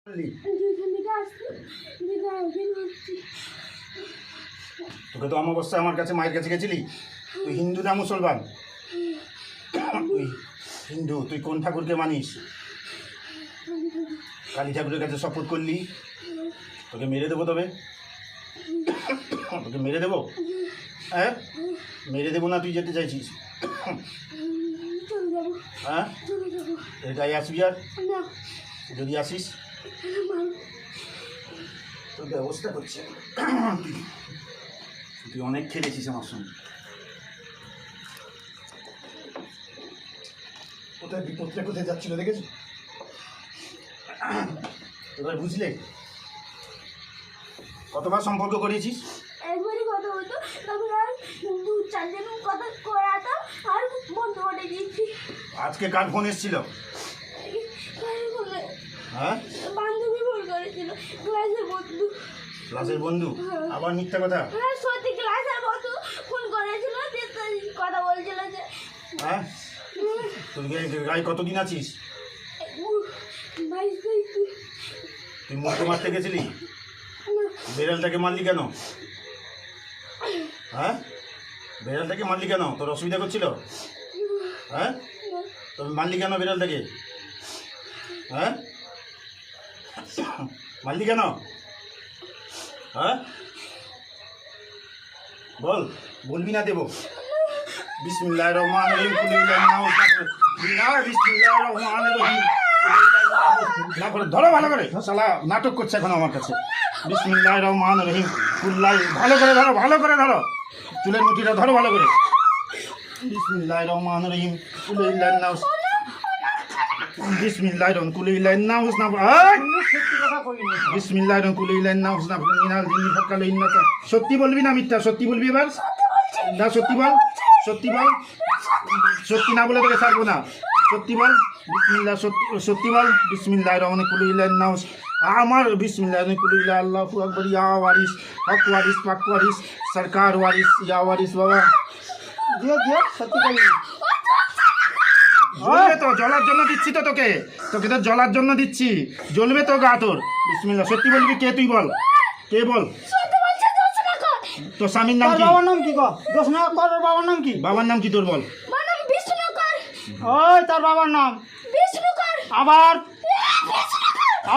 তোকে তো অমাবস্যায় আমার কাছে মায়ের কাছে গেছিলি। তুই হিন্দু না মুসলমান? তুই হিন্দু, তুই কোন ঠাকুরকে মানিস? কালী ঠাকুরের কাছে শপথ করলি। তোকে মেরে দেবো, তবে তোকে মেরে দেবো। হ্যাঁ, মেরে দেবো না? তুই যেতে চাইছিস? হ্যাঁ, এটাই আসবি? আর যদি আসিস তোর ব্যবস্থা করছে। তুই অনেক খেলেছিস আমার সঙ্গে। কোথায় বিপদটা কোথায় যাচ্ছিল দেখেছি? এবার বুঝলে কতবার সম্পর্ক করিয়েছিস? একবারই কথা বলতো, তারপর আর দু চারজন কথা করাতাম আর বন্ধ করে দিয়েছি। আজকে কার ফোন এসেছিল? হ্যাঁ, বান্ধবী ফোন করেছিল, ক্লাসের বন্ধু। ক্লাসের বন্ধু? আবার মিথ্যা কথা? হ্যাঁ সত্যি, ক্লাসের বন্ধু ফোন করেছিল, যে কথা বলছিল যে। হ্যাঁ, তুই গায়ে কতদিন আছিস? 22 তারিখ। তুই মুখে মারতে গেছিলি? বেড়ালটাকে মারলি কেন? হ্যাঁ, বেড়ালটাকে মারলি কেন? তোর অসুবিধা করছিল? হ্যাঁ, তবে মারলি কেন বেড়ালটাকে? হ্যাঁ, মারলি কেন? হ্যাঁ, বল। বলবি না? দেবো। বিসমিল্লাহির রহমানির রহিম। বিসমিল্লাহির রহমানির রহিম। না করে ধরো ভালো করে। শালা নাটক করছে এখন আমার কাছে। বিসমিল্লাহির রহমানির রহিম। কুল্লাই ভালো করে ধরো, ভালো করে ধরো। চুলের মুঠিটা ধরো ভালো করে। বিসমিল্লাহির রহমানির রহিম। কুলিল্লাহিন নাস। বিসমিল্লাহির রহমান কুলিল্লাহিন নাস না। সত্যি কথা কইনি। বিসমিল্লাহির রহমান কুলিল্লাহিন নাস না। মিনাল জিন্নি ফাকালে ইন্নাস। সত্যি বলবি না মিথ্যা? সত্যি বলবি এবার? না, সত্যি বল। সত্যি বল। সত্যি না বলে তোকে ছাড়বো না। সত্যি বল। বিসমিল্লাহ। সত্যি বল। বিসমিল্লাহির রহমানির কুলিল্লাহিন নাস। আমার বিসমিল্লাহির কুলিল্লাহ। আল্লাহু আকবার। ইয়া ওয়ারিস, হক ওয়ারিস, পাক ওয়ারিস, সরকার ওয়ারিস, ইয়া ওয়ারিস। বাবা দিয়ে দিয়ে সত্যি কইনি। জ্বলবে তো, জ্বলার জন্য দিচ্ছি তো তোকে। তোকে তো জ্বলার জন্য দিচ্ছি। জ্বলবে তো গা তোর। বিসমিল্লাহ। সত্যি বলবি? কে তুই বল? কে বল? তোর স্বামীর নাম কি? বাবার নাম কি? দোষনা কর। বাবার নাম কি? বাবার নাম কি তোর? বল। নাম বিষ্ণুকর। ওই তার বাবার নাম বিষ্ণুকর। আবার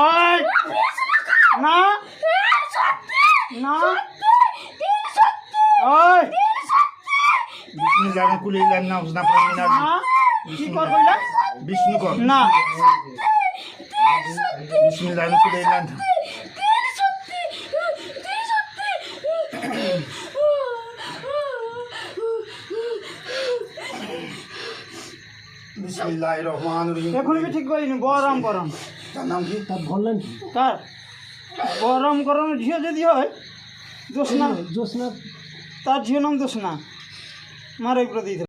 ওই না না ওই বিসমিল্লাহির কুলিল্লাহিন নাস না। মিনাল না কি কর কইলা? বিষ্ণুকর না। বিসমিল্লাহির কুলিল্লাহিন নাস। বিসমিল্লাহির রহমানির রহিম। এখন কি ঠিক করিনি? বরাম করম। তার নাম কি? তার বললেন কি? তার বরাম করম ঝিও যদি হয় দোষনা। তার ঝিও নাম দোষনা। মারে উপরে দিয়ে